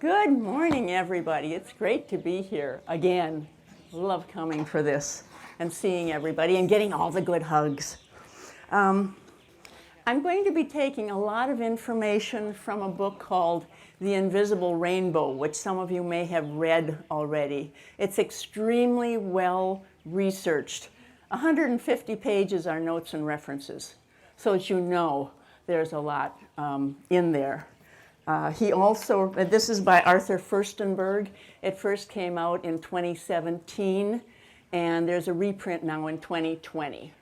Good morning, everybody. It's great to be here again. Love coming for this and seeing everybody and getting all the good hugs. I'm going to be taking a lot of information from a book called The Invisible Rainbow, which some of you may have read already. It's extremely well researched. 150 pages are notes and references. So as you know, there's a lot in there. This is by Arthur Furstenberg. It first came out in 2017, and there's a reprint now in 2020.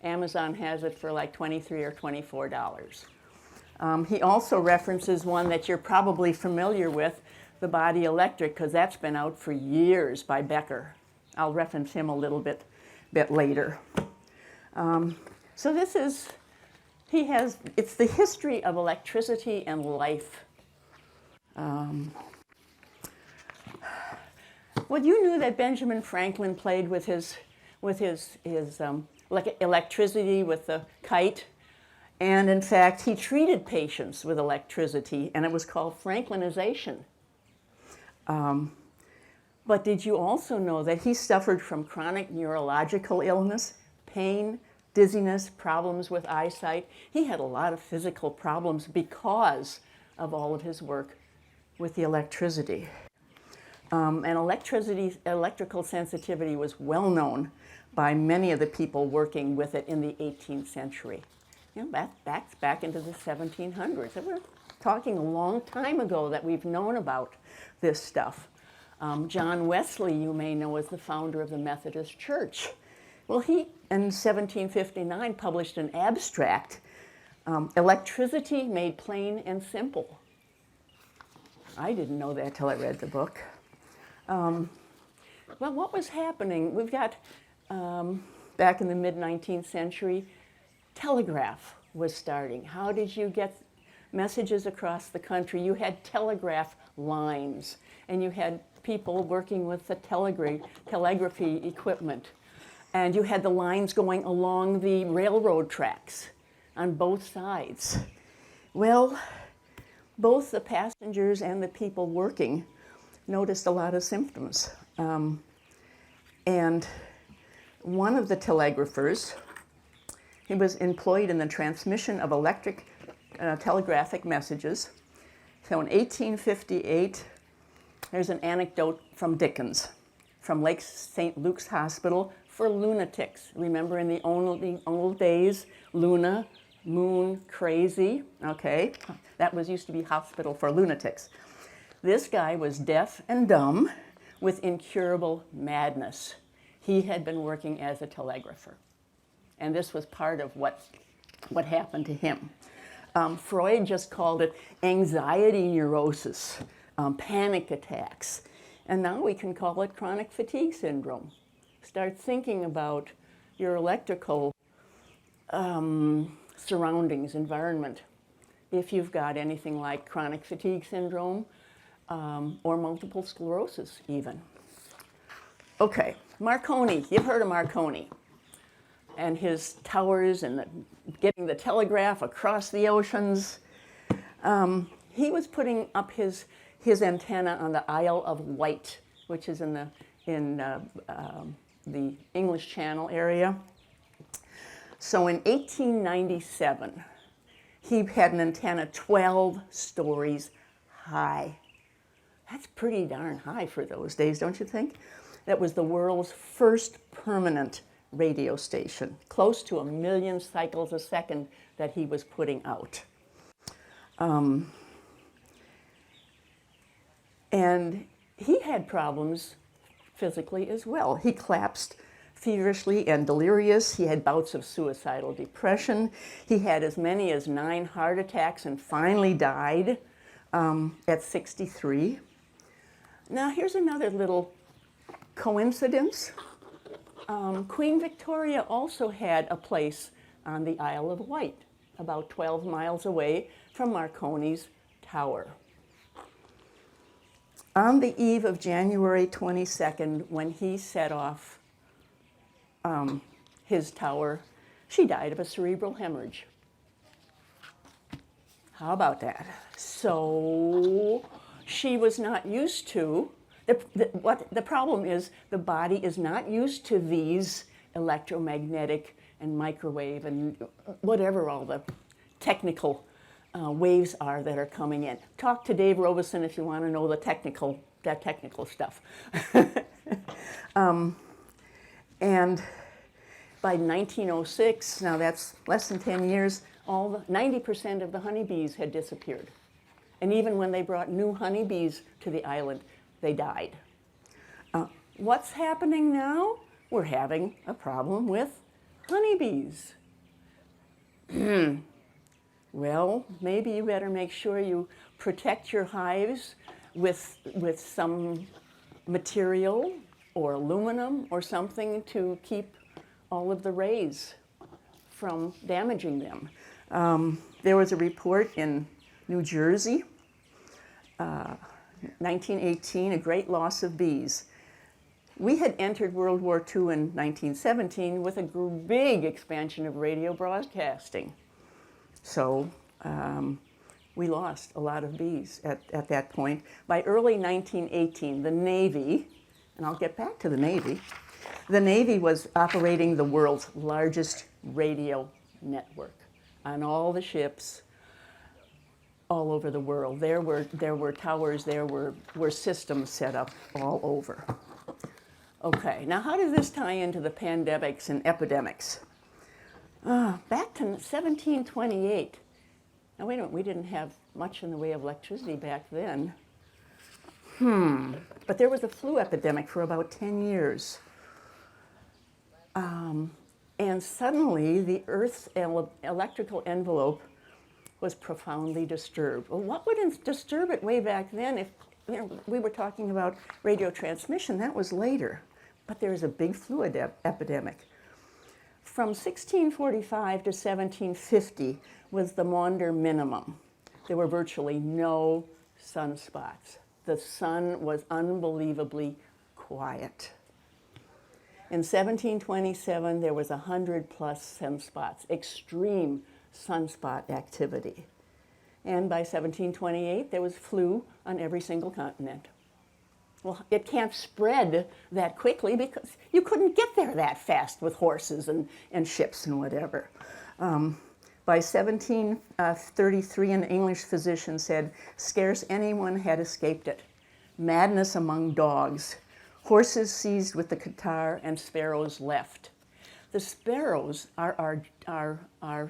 Amazon has it for like $23 or $24. He also references one that you're probably familiar with, The Body Electric, because that's been out for years by Becker. I'll reference him a little bit later. So this is, it's the history of electricity and life. Well, you knew that Benjamin Franklin played with his electricity with the kite, and in fact, he treated patients with electricity, and it was called Franklinization. But did you also know that he suffered from chronic neurological illness, pain, dizziness, problems with eyesight? He had a lot of physical problems because of all of his work with the electricity. And electrical sensitivity was well known by many of the people working with it in the 18th century. You know, back into the 1700s. And we're talking a long time ago that we've known about this stuff. John Wesley, you may know, as the founder of the Methodist Church. Well, he, in 1759, published an abstract, Electricity Made Plain and Simple. I didn't know that till I read the book. Well, what was happening? We've got, back in the mid-19th century, telegraph was starting. How did you get messages across the country? You had telegraph lines, and you had people working with the telegraphy equipment. And you had the lines going along the railroad tracks on both sides. Well, both the passengers and the people working noticed a lot of symptoms. And one of the telegraphers, he was employed in the transmission of electric telegraphic messages. So in 1858, there's an anecdote from Dickens, from Lake St. Luke's Hospital for lunatics. Remember in the old days, Luna, moon, crazy, okay? That used to be hospital for lunatics. This guy was deaf and dumb with incurable madness. He had been working as a telegrapher. And this was part of what happened to him. Freud just called it anxiety neurosis, panic attacks. And now we can call it chronic fatigue syndrome. Start thinking about your electrical surroundings, environment, if you've got anything like chronic fatigue syndrome or multiple sclerosis even. Okay, Marconi, you've heard of Marconi and his towers and getting the telegraph across the oceans. He was putting up his antenna on the Isle of Wight, which is in the English Channel area. So in 1897, he had an antenna 12 stories high. That's pretty darn high for those days, don't you think? That was the world's first permanent radio station, close to 1 million cycles a second that he was putting out. And he had problems physically as well. He collapsed feverishly and delirious. He had bouts of suicidal depression. He had as many as 9 heart attacks and finally died at 63. Now here's another little coincidence. Queen Victoria also had a place on the Isle of Wight, about 12 miles away from Marconi's tower. On the eve of January 22nd, when he set off his tower, she died of a cerebral hemorrhage. How about that? So she was not used to, what the problem is, the body is not used to these electromagnetic and microwave and whatever all the technical waves are that are coming in. Talk to Dave Robeson if you want to know that technical stuff. And by 1906, now that's less than 10 years, 90% of the honeybees had disappeared. And even when they brought new honeybees to the island, they died. What's happening now? We're having a problem with honeybees. Well, maybe you better make sure you protect your hives with some material or aluminum or something to keep all of the rays from damaging them. There was a report in New Jersey, 1918, a great loss of bees. We had entered World War II in 1917 with a big expansion of radio broadcasting. So we lost a lot of bees at that point. By early 1918, the Navy, and I'll get back to the Navy was operating the world's largest radio network on all the ships all over the world. There were towers, there were systems set up all over. Okay, now how does this tie into the pandemics and epidemics? Back to 1728. Now we didn't have much in the way of electricity back then. But there was a flu epidemic for about 10 years. And suddenly the Earth's electrical envelope was profoundly disturbed. Well, what would disturb it way back then if we were talking about radio transmission? That was later. But there was a big flu epidemic. From 1645 to 1750 was the Maunder minimum. There were virtually no sunspots. The sun was unbelievably quiet. In 1727, there was 100+ sunspots, extreme sunspot activity. And by 1728, there was flu on every single continent. Well, it can't spread that quickly because you couldn't get there that fast with horses and ships and whatever. By 1733, an English physician said, scarce anyone had escaped it. Madness among dogs, horses seized with the catarrh, and sparrows left. The sparrows are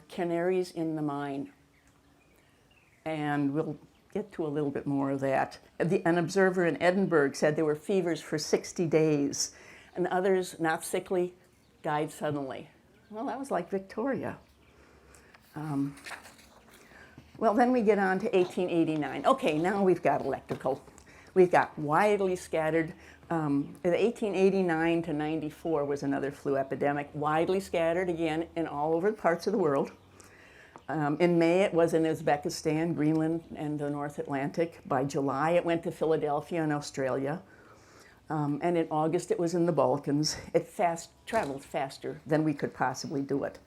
canaries in the mine. And we'll get to a little bit more of that. An observer in Edinburgh said there were fevers for 60 days, and others, not sickly, died suddenly. Well, that was like Victoria. Well, then we get on to 1889. Okay, now we've got electrical. We've got widely scattered. The 1889 to 94 was another flu epidemic, widely scattered again in all over parts of the world. In May, it was in Uzbekistan, Greenland, and the North Atlantic. By July, it went to Philadelphia and Australia. And in August, it was in the Balkans. It traveled faster than we could possibly do it.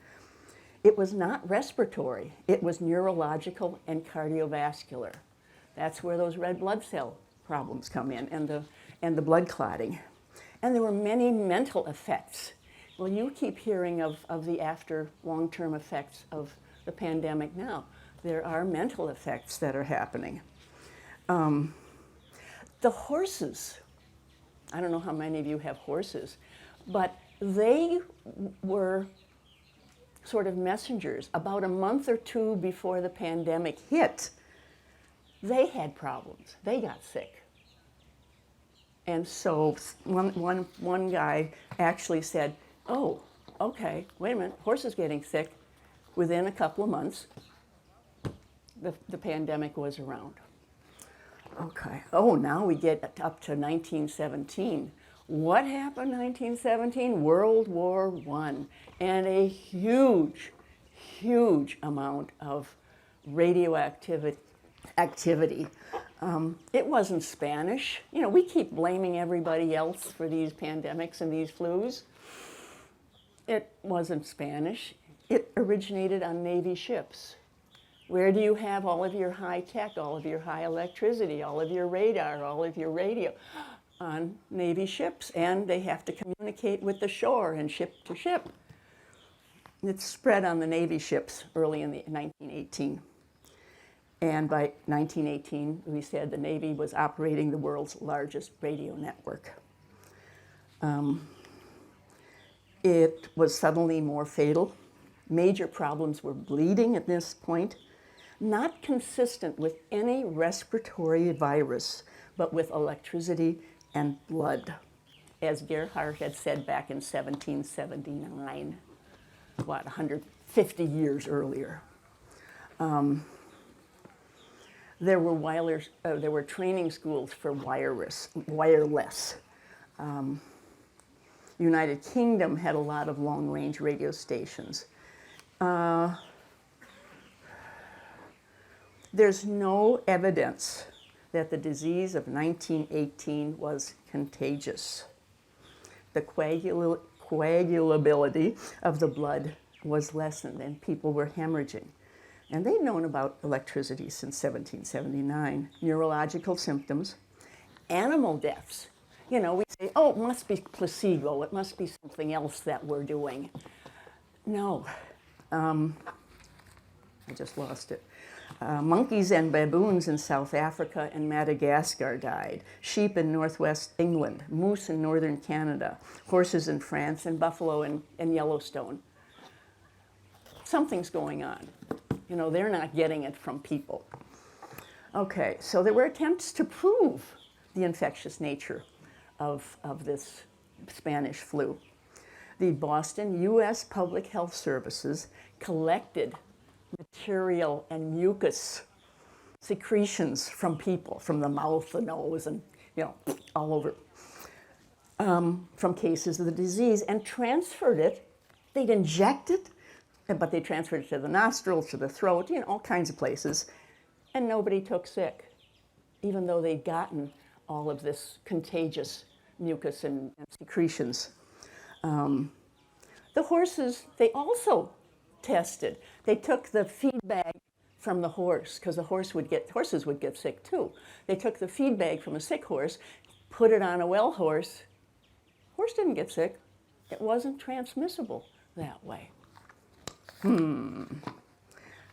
It was not respiratory. It was neurological and cardiovascular. That's where those red blood cell problems come in, and the blood clotting. And there were many mental effects. Well, you keep hearing of the after long-term effects of the pandemic now. There are mental effects that are happening. The horses, I don't know how many of you have horses, but they were sort of messengers. About a month or two before the pandemic hit, they had problems. They got sick. And so one guy actually said, oh, okay, wait a minute, horse is getting sick. Within a couple of months, the pandemic was around. Okay, oh, now we get up to 1917. What happened in 1917? World War I, and a huge, huge amount of radioactivity. It wasn't Spanish. You know, we keep blaming everybody else for these pandemics and these flus. It wasn't Spanish. It originated on Navy ships. Where do you have all of your high tech, all of your high electricity, all of your radar, all of your radio? On Navy ships, and they have to communicate with the shore and ship to ship. It spread on the Navy ships early in the 1918. And by 1918, we said the Navy was operating the world's largest radio network. It was suddenly more fatal. Major problems were bleeding at this point, not consistent with any respiratory virus, but with electricity and blood, as Gerhardt had said back in 1779, 150 years earlier. There were training schools for wireless. United Kingdom had a lot of long-range radio stations. There's no evidence that the disease of 1918 was contagious. The coagulability of the blood was lessened and people were hemorrhaging. And they'd known about electricity since 1779. Neurological symptoms, animal deaths. You know, we say, oh, it must be placebo, it must be something else that we're doing. No, I just lost it. Monkeys and baboons in South Africa and Madagascar died. Sheep in northwest England, moose in northern Canada, horses in France, and buffalo in Yellowstone. Something's going on. You know, they're not getting it from people. Okay, so there were attempts to prove the infectious nature of this Spanish flu. The Boston U.S. Public Health Services collected material and mucus secretions from people, from the mouth, the nose, and all over, from cases of the disease, and transferred it. They'd inject it, but they transferred it to the nostrils, to the throat, all kinds of places, and nobody took sick, even though they'd gotten all of this contagious mucus and secretions. The horses, they also tested. They took the feed bag from the horse, because horses would get sick too. They took the feed bag from a sick horse, put it on a well horse. Horse didn't get sick. It wasn't transmissible that way.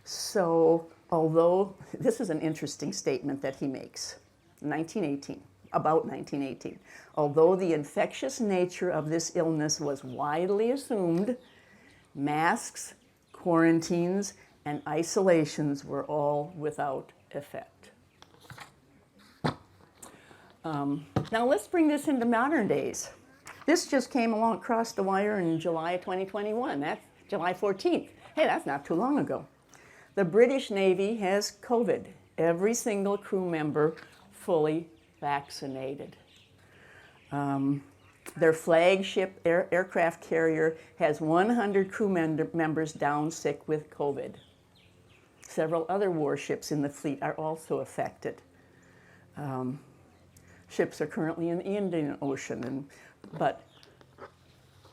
So, although, this is an interesting statement that he makes, about 1918. Although the infectious nature of this illness was widely assumed, masks, quarantines, and isolations were all without effect. Now let's bring this into modern days. This just came along across the wire in July of 2021. That's July 14th. Hey, that's not too long ago. The British Navy has COVID. Every single crew member fully vaccinated. Their flagship aircraft carrier has 100 crew members down sick with COVID. Several other warships in the fleet are also affected. Ships are currently in the Indian Ocean, but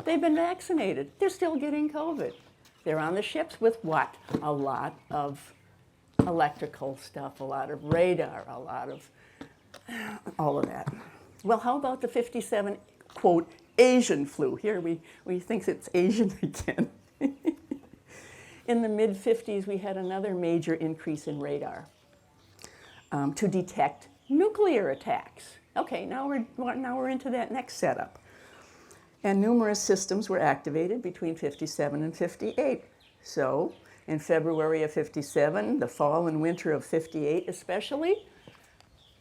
they've been vaccinated. They're still getting COVID. They're on the ships with what? A lot of electrical stuff, a lot of radar, a lot of all of that. Well, how about the 57, quote, Asian flu? Here we think it's Asian again. In the mid-50s, we had another major increase in radar to detect nuclear attacks. Okay, now we're into that next setup. And numerous systems were activated between 57 and 58. So, in February of 57, the fall and winter of 58 especially,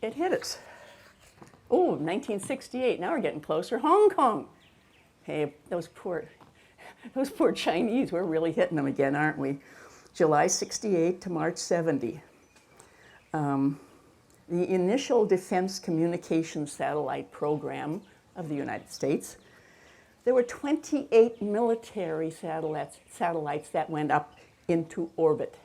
it hit us. Oh, 1968, now we're getting closer. Hong Kong. Hey, those poor Chinese, we're really hitting them again, aren't we? July 68 to March 70. The initial Defense Communications Satellite Program of the United States, there were 28 military satellites that went up into orbit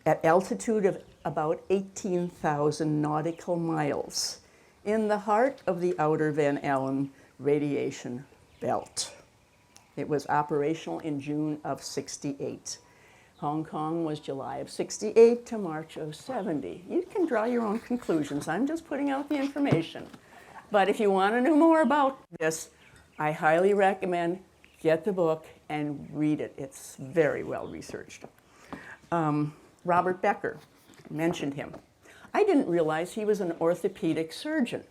at altitude of about 18,000 nautical miles in the heart of the outer Van Allen radiation belt. It was operational in June of 68. Hong Kong was July of 68 to March of 70. You can draw your own conclusions. I'm just putting out the information. But if you want to know more about this, I highly recommend get the book and read it. It's very well researched. Robert Becker, mentioned him. I didn't realize he was an orthopedic surgeon.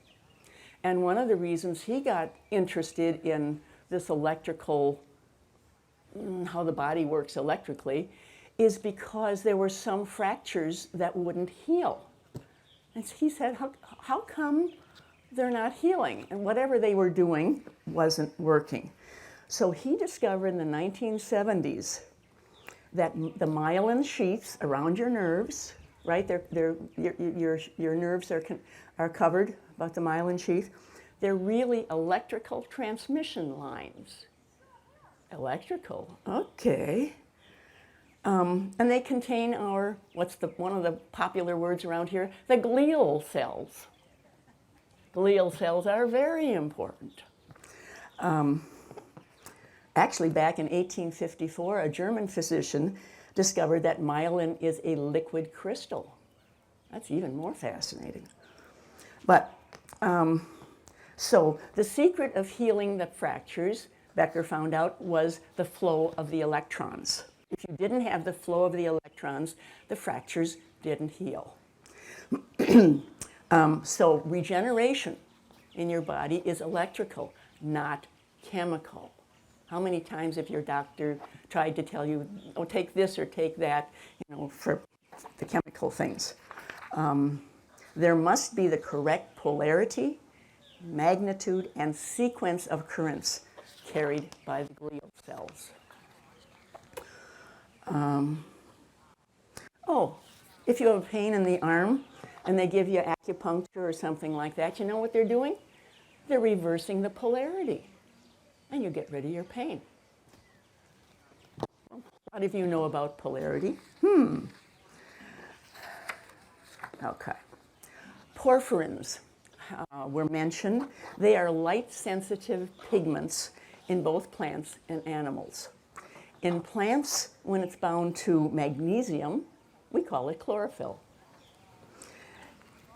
And one of the reasons he got interested in this electrical, how the body works electrically, is because there were some fractures that wouldn't heal. And he said, how come they're not healing? And whatever they were doing wasn't working. So he discovered in the 1970s that the myelin sheaths around your nerves, right? Your nerves are covered by the myelin sheath. They're really electrical transmission lines. Electrical, okay. And they contain our, one of the popular words around here, the glial cells. Glial cells are very important. Actually, back in 1854, a German physician discovered that myelin is a liquid crystal. That's even more fascinating. But, so the secret of healing the fractures, Becker found out, was the flow of the electrons. If you didn't have the flow of the electrons, the fractures didn't heal. So regeneration in your body is electrical, not chemical. How many times have your doctor tried to tell you, oh, take this or take that, for the chemical things? There must be the correct polarity, magnitude, and sequence of currents carried by the glial cells. If you have a pain in the arm and they give you acupuncture or something like that, you know what they're doing? They're reversing the polarity, and you get rid of your pain. A lot of you know about polarity. Okay. Porphyrins were mentioned. They are light-sensitive pigments in both plants and animals. In plants, when it's bound to magnesium, we call it chlorophyll.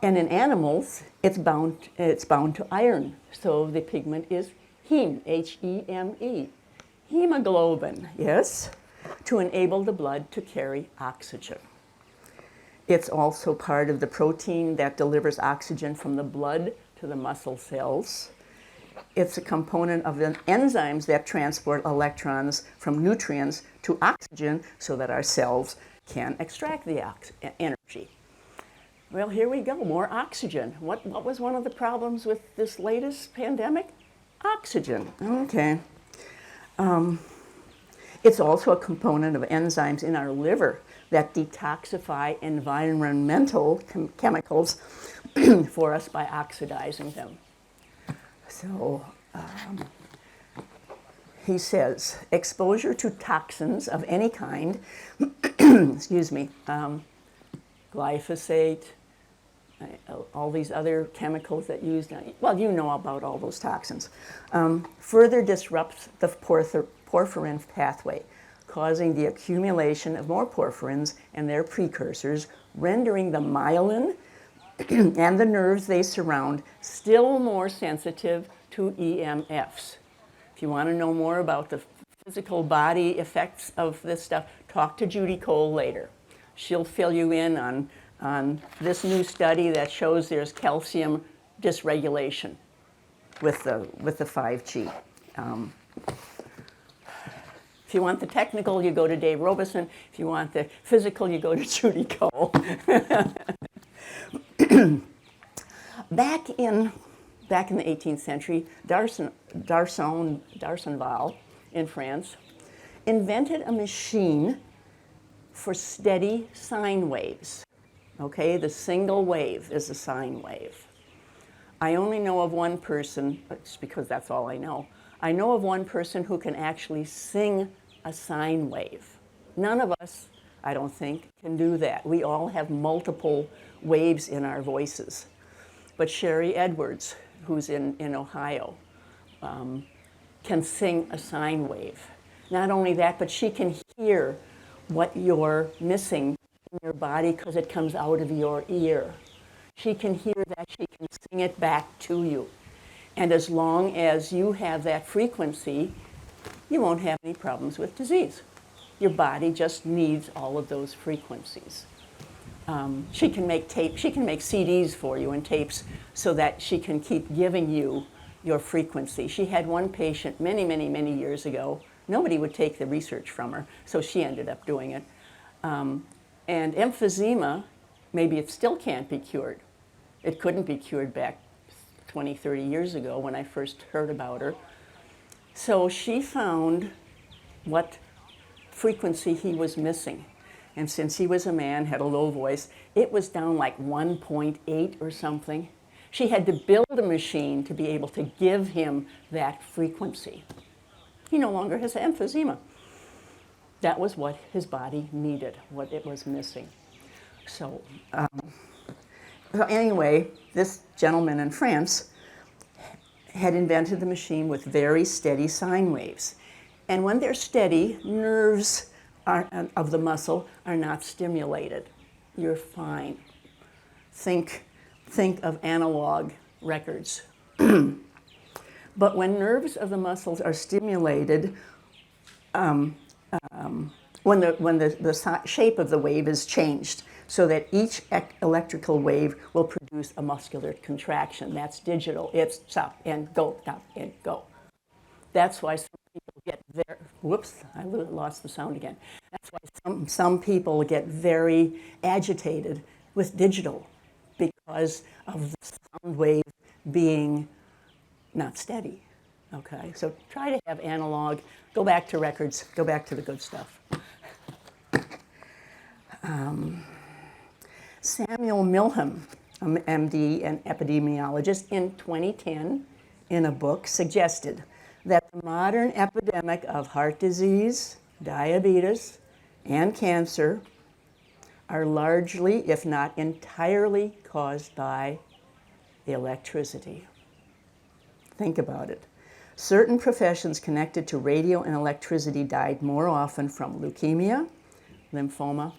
And in animals, it's bound to iron, so the pigment is heme, H-E-M-E. Hemoglobin, yes, to enable the blood to carry oxygen. It's also part of the protein that delivers oxygen from the blood to the muscle cells. It's a component of the enzymes that transport electrons from nutrients to oxygen so that our cells can extract the energy. Well, here we go, more oxygen. What was one of the problems with this latest pandemic? Oxygen, okay. It's also a component of enzymes in our liver that detoxify environmental chemicals for us by oxidizing them. So he says, exposure to toxins of any kind, excuse me, glyphosate, all these other chemicals that used, well, you know about all those toxins, further disrupts the porphyrin pathway, causing the accumulation of more porphyrins and their precursors, rendering the myelin and the nerves they surround still more sensitive to EMFs. If you want to know more about the physical body effects of this stuff, talk to Judy Cole later. She'll fill you in on this new study that shows there's calcium dysregulation with the 5G. If you want the technical, you go to Dave Robeson. If you want the physical, you go to Judy Cole. Back in the 18th century, D'Arsonval in France invented a machine for steady sine waves. Okay, the single wave is a sine wave. I only know of one person, it's because that's all I know of one person who can actually sing a sine wave. None of us, I don't think, can do that. We all have multiple waves in our voices. But Sherry Edwards, who's in Ohio, can sing a sine wave. Not only that, but she can hear what you're missing in your body because it comes out of your ear. She can hear that, she can sing it back to you. And as long as you have that frequency, you won't have any problems with disease. Your body just needs all of those frequencies. She can make tape, she can make CDs for you and tapes so that she can keep giving you your frequency. She had one patient many years ago. Nobody would take the research from her, so she ended up doing it. And emphysema, maybe it still can't be cured. It couldn't be cured back 20, 30 years ago when I first heard about her. So she found what frequency he was missing. And since he was a man, had a low voice, it was down like 1.8 or something. She had to build a machine to be able to give him that frequency. He no longer has emphysema. That was what his body needed, what it was missing. So anyway, this gentleman in France had invented the machine with very steady sine waves. And when they're steady, nerves of the muscle are not stimulated. You're fine. Think of analog records. But when nerves of the muscles are stimulated, when the shape of the wave is changed, so that each electrical wave will produce a muscular contraction. That's digital. It's stop and go, stop and go. That's why some people get very, whoops, I lost the sound again. That's why some people get very agitated with digital because of the sound wave being not steady. Okay, so try to have analog, go back to records, go back to the good stuff. Samuel Milham, MD and epidemiologist, in 2010, in a book, suggested that the modern epidemic of heart disease, diabetes, and cancer are largely, if not entirely, caused by electricity. Think about it. Certain professions connected to radio and electricity died more often from leukemia, lymphoma,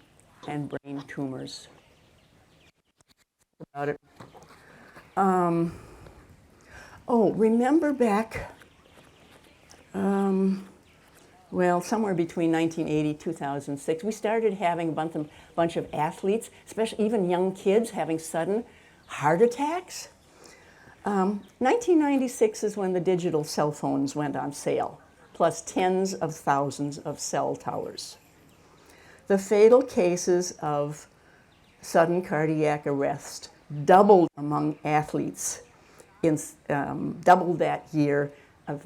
and brain tumors. About it. Remember back, somewhere between 1980 and 2006, we started having a bunch of athletes, especially even young kids, having sudden heart attacks. 1996 is when the digital cell phones went on sale, plus tens of thousands of cell towers. The fatal cases of sudden cardiac arrest doubled among athletes, doubled that year of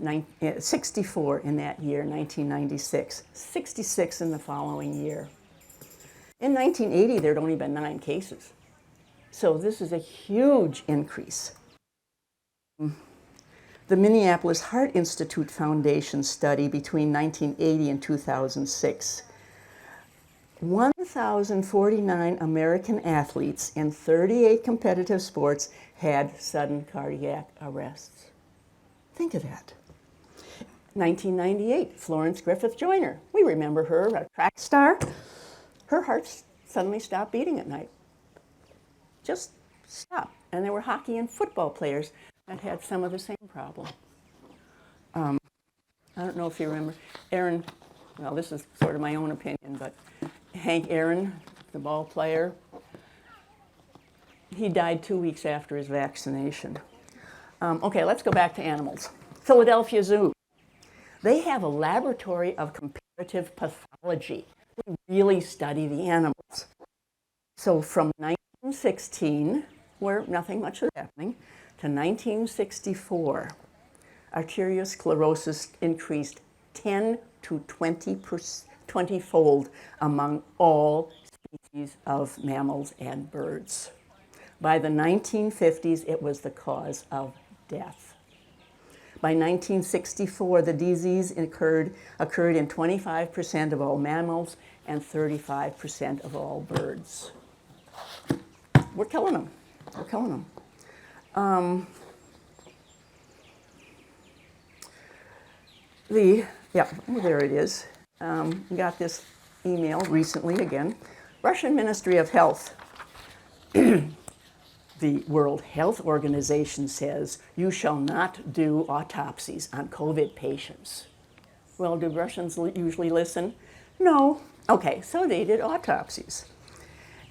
64 in that year, 1996, 66 in the following year. In 1980, there had only been 9 cases. So this is a huge increase. The Minneapolis Heart Institute Foundation study between 1980 and 2006, 1,049 American athletes in 38 competitive sports had sudden cardiac arrests. Think of that. 1998, Florence Griffith Joyner. We remember her, a track star. Her heart suddenly stopped beating at night. Just stopped. And there were hockey and football players that had some of the same problem. I don't know if you remember Aaron, well, this is sort of my own opinion, but Hank Aaron, the ball player, he died 2 weeks after his vaccination. Okay, let's go back to animals. Philadelphia Zoo. They have a laboratory of comparative pathology. They really study the animals. So from 1916, where nothing much was happening, to 1964, arteriosclerosis increased 10 to 20-fold among all species of mammals and birds. By the 1950s, it was the cause of death. By 1964, the disease occurred in 25% of all mammals and 35% of all birds. We're killing them. We're killing them. There it is. We got this email recently again. Russian Ministry of Health. The World Health Organization says you shall not do autopsies on COVID patients. Well, do Russians usually listen? No. Okay, so they did autopsies.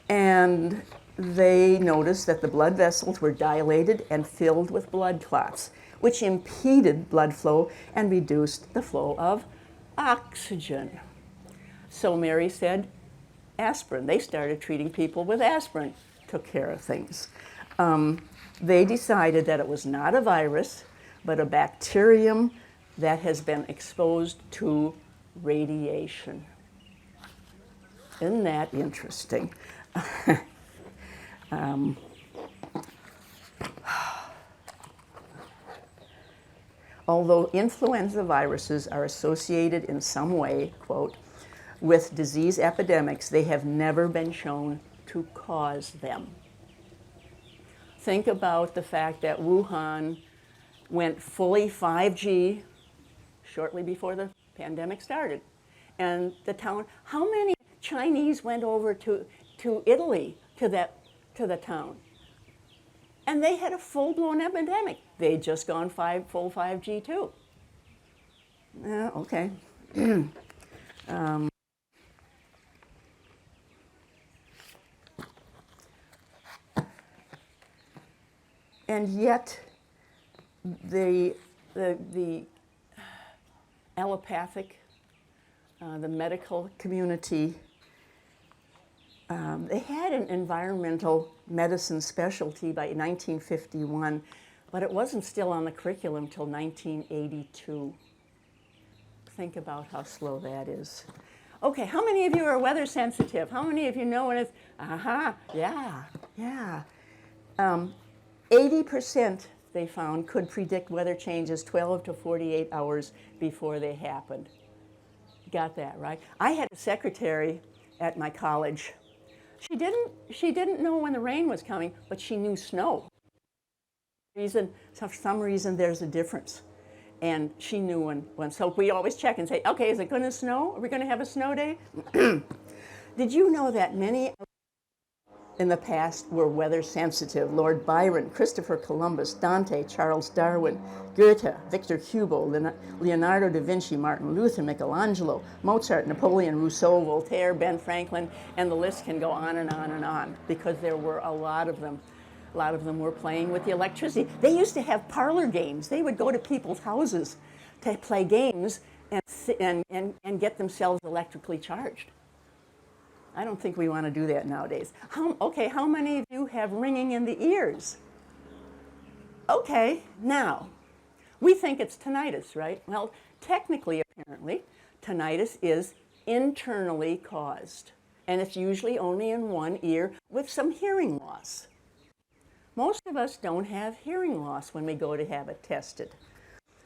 And they noticed that the blood vessels were dilated and filled with blood clots, which impeded blood flow and reduced the flow of oxygen. So Mary said, aspirin. They started treating people with aspirin, took care of things. They decided that it was not a virus, but a bacterium that has been exposed to radiation. Isn't that interesting? Although influenza viruses are associated in some way, quote, with disease epidemics, they have never been shown to cause them. Think about the fact that Wuhan went fully 5G shortly before the pandemic started. And the town, how many Chinese went over to Italy, to the town? And they had a full-blown epidemic. They'd just gone full 5G too. Yeah, okay. And yet, the allopathic, the medical community, they had an environmental medicine specialty by 1951, but it wasn't still on the curriculum until 1982. Think about how slow that is. Okay, how many of you are weather sensitive? How many of you know when it's, yeah. 80% they found could predict weather changes 12 to 48 hours before they happened. Got that, right? I had a secretary at my college. She didn't know when the rain was coming, but she knew snow. For some reason there's a difference. And she knew when, so we always check and say, okay, is it going to snow? Are we going to have a snow day? Did you know that many in the past were weather sensitive? Lord Byron, Christopher Columbus, Dante, Charles Darwin, Goethe, Victor Hugo, Leonardo da Vinci, Martin Luther, Michelangelo, Mozart, Napoleon, Rousseau, Voltaire, Ben Franklin, and the list can go on and on and on, because there were a lot of them. A lot of them were playing with the electricity. They used to have parlor games. They would go to people's houses to play games and get themselves electrically charged. I don't think we want to do that nowadays. How many of you have ringing in the ears? Okay, now, we think it's tinnitus, right? Well, technically, apparently, tinnitus is internally caused, and it's usually only in one ear with some hearing loss. Most of us don't have hearing loss when we go to have it tested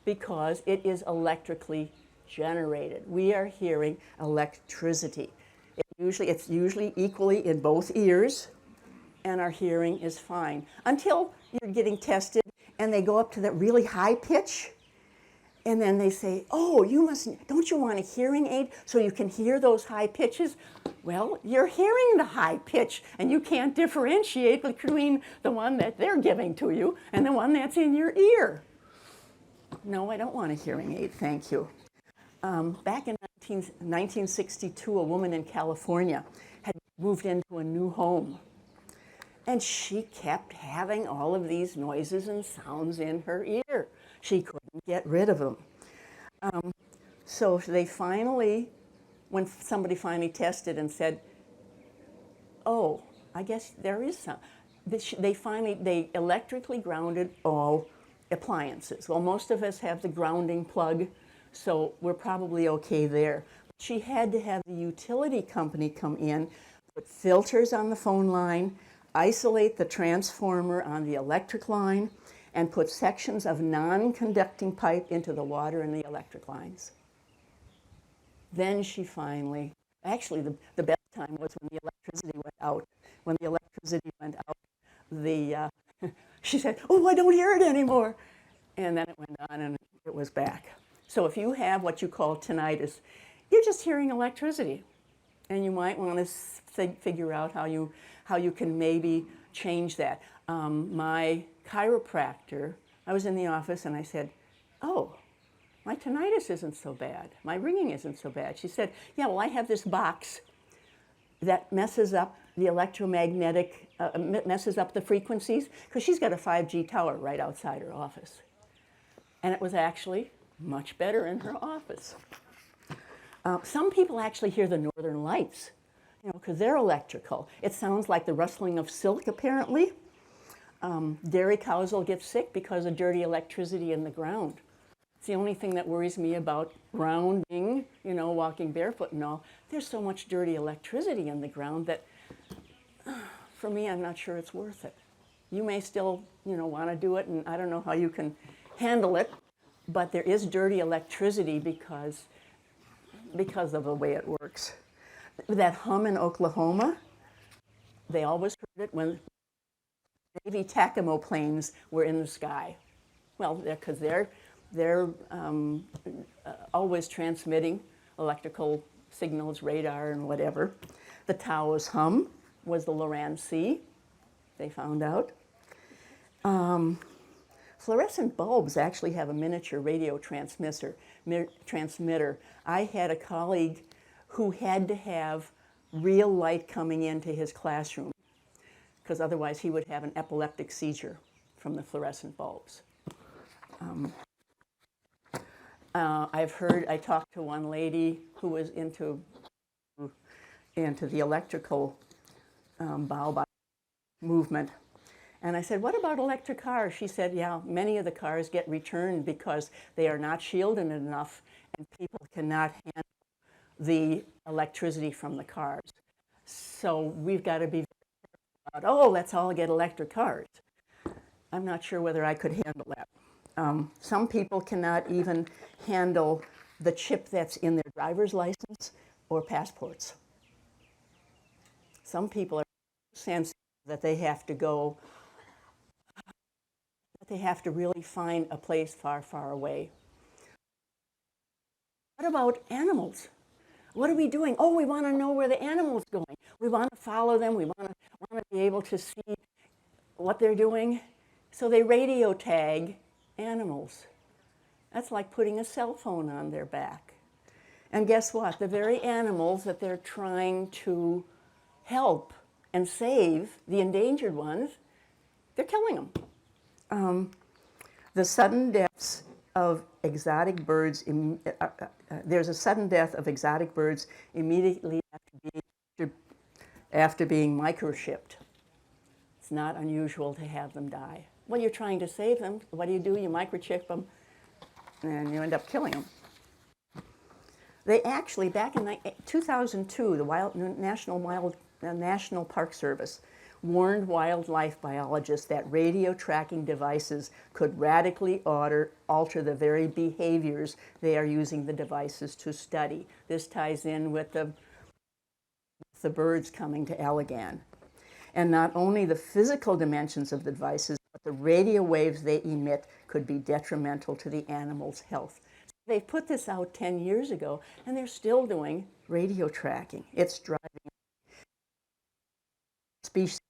because it is electrically generated. We are hearing electricity. It's usually equally in both ears, and our hearing is fine until you're getting tested and they go up to that really high pitch, and then they say, oh, don't you want a hearing aid so you can hear those high pitches? Well, you're hearing the high pitch, and you can't differentiate between the one that they're giving to you and the one that's in your ear. No, I don't want a hearing aid, thank you. Back in 1962, a woman in California had moved into a new home, and she kept having all of these noises and sounds in her ear. She couldn't get rid of them. So they finally, when somebody finally tested and said, oh, I guess there is some, they electrically grounded all appliances. Well, most of us have the grounding plug, so we're probably okay there. She had to have the utility company come in, put filters on the phone line, isolate the transformer on the electric line, and put sections of non-conducting pipe into the water and the electric lines. Then she finally, actually the best time was when the electricity went out. When the electricity went out, she said, oh, I don't hear it anymore. And then it went on and it was back. So if you have what you call tinnitus, you're just hearing electricity. And you might want to figure out how you can maybe change that. My chiropractor, I was in the office and I said, oh, my tinnitus isn't so bad. My ringing isn't so bad. She said, yeah, well, I have this box that messes up the electromagnetic, messes up the frequencies, because she's got a 5G tower right outside her office. And it was actually much better in her office. Some people actually hear the northern lights, because they're electrical. It sounds like the rustling of silk, apparently. Dairy cows will get sick because of dirty electricity in the ground. It's the only thing that worries me about grounding, walking barefoot and all. There's so much dirty electricity in the ground that, for me, I'm not sure it's worth it. You may still, want to do it, and I don't know how you can handle it, but there is dirty electricity because of the way it works. That hum in Oklahoma, they always heard it when Navy TACAMO planes were in the sky. Well, because they're always transmitting electrical signals, radar, and whatever. The Taos hum was the Loran Sea, they found out. Fluorescent bulbs actually have a miniature radio transmitter. I had a colleague who had to have real light coming into his classroom, because otherwise he would have an epileptic seizure from the fluorescent bulbs. I talked to one lady who was into the electrical Baobab movement. And I said, what about electric cars? She said, yeah, many of the cars get returned because they are not shielded enough and people cannot handle the electricity from the cars. So we've got to be very careful about, let's all get electric cars. I'm not sure whether I could handle that. Some people cannot even handle the chip that's in their driver's license or passports. Some people are so sensitive that they have to really find a place far, far away. What about animals? What are we doing? Oh, we want to know where the animal's going. We want to follow them. We want to be able to see what they're doing. So they radio tag animals. That's like putting a cell phone on their back. And guess what? The very animals that they're trying to help and save, the endangered ones, they're killing them. The sudden deaths of exotic birds, there's a sudden death of exotic birds immediately after being microchipped. It's not unusual to have them die. Well, you're trying to save them. What do? You microchip them, and you end up killing them. They actually, back in 2002, the National Park Service warned wildlife biologists that radio tracking devices could radically alter the very behaviors they are using the devices to study. This ties in with the birds coming to Allegan. And not only the physical dimensions of the devices, but the radio waves they emit could be detrimental to the animal's health. So they put this out 10 years ago, and they're still doing radio tracking. It's driving species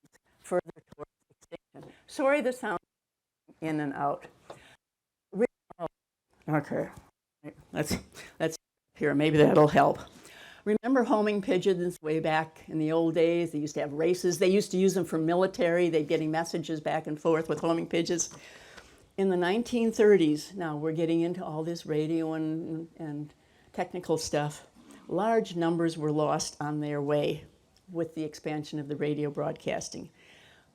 further towards extinction. Sorry, the sound in and out. Okay, let's here. Maybe that'll help. Remember homing pigeons way back in the old days? They used to have races. They used to use them for military. They'd getting messages back and forth with homing pigeons. In the 1930s, now we're getting into all this radio and technical stuff. Large numbers were lost on their way with the expansion of the radio broadcasting.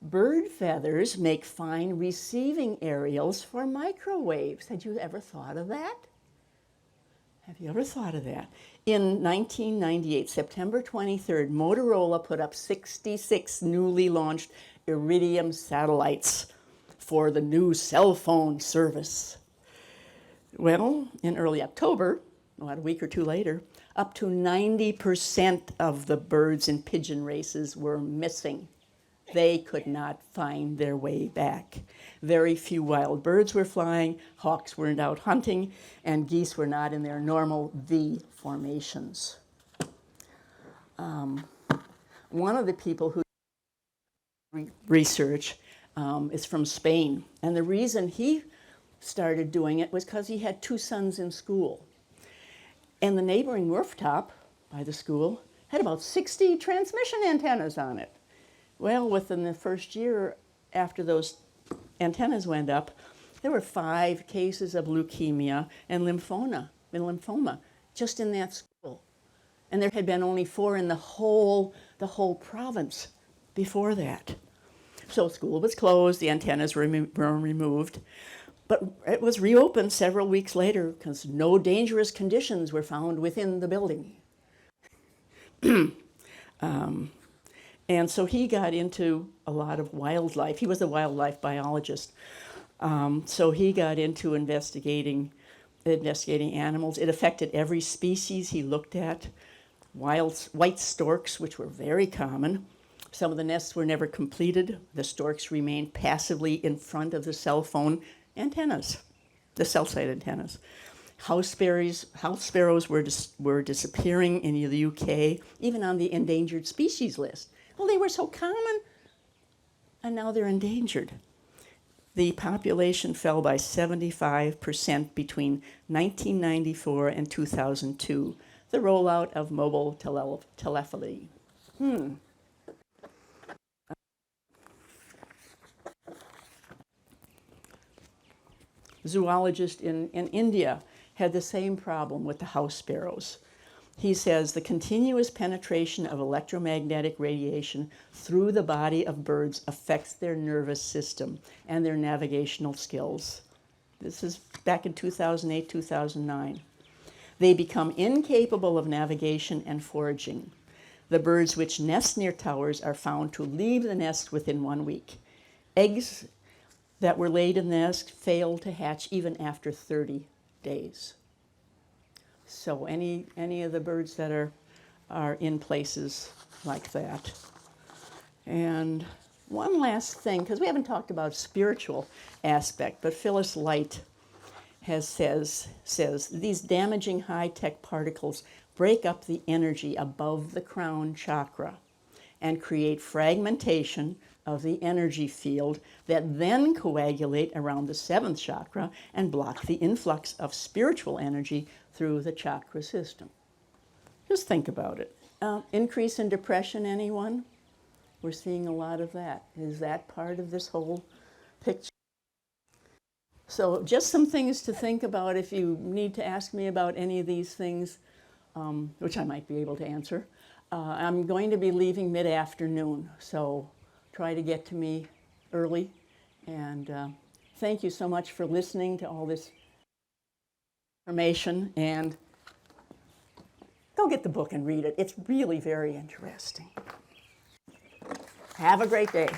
Bird feathers make fine receiving aerials for microwaves. Had you ever thought of that? Have you ever thought of that? In 1998, September 23rd, Motorola put up 66 newly launched Iridium satellites for the new cell phone service. Well, in early October, about a week or two later, up to 90% of the birds in pigeon races were missing. They could not find their way back. Very few wild birds were flying, hawks weren't out hunting, and geese were not in their normal V formations. One of the people who research is from Spain, and the reason he started doing it was because he had two sons in school. And the neighboring rooftop by the school had about 60 transmission antennas on it. Well, within the first year after those antennas went up, there were 5 cases of leukemia and lymphoma just in that school. And there had been only 4 in the whole province before that. So school was closed, the antennas were removed, but it was reopened several weeks later because no dangerous conditions were found within the building. And so he got into a lot of wildlife. He was a wildlife biologist. So he got into investigating animals. It affected every species he looked at. White storks, which were very common. Some of the nests were never completed. The storks remained passively in front of the cell phone antennas, the cell site antennas. House sparrows were disappearing in the UK, even on the endangered species list. Well, they were so common, and now they're endangered. The population fell by 75% between 1994 and 2002, the rollout of mobile telephony. Zoologist in India had the same problem with the house sparrows. He says the continuous penetration of electromagnetic radiation through the body of birds affects their nervous system and their navigational skills. This is back in 2008, 2009. They become incapable of navigation and foraging. The birds which nest near towers are found to leave the nest within 1 week. Eggs that were laid in the nest fail to hatch even after 30 days. So any of the birds that are in places like that. And one last thing, because we haven't talked about spiritual aspect, but Phyllis Light says these damaging high-tech particles break up the energy above the crown chakra and create fragmentation of the energy field that then coagulate around the 7th chakra and block the influx of spiritual energy through the chakra system. Just think about it. Increase in depression, anyone? We're seeing a lot of that. Is that part of this whole picture? So just some things to think about if you need to ask me about any of these things, which I might be able to answer. I'm going to be leaving mid-afternoon, so try to get to me early. And thank you so much for listening to all this information. And go get the book and read it. It's really very interesting. Have a great day.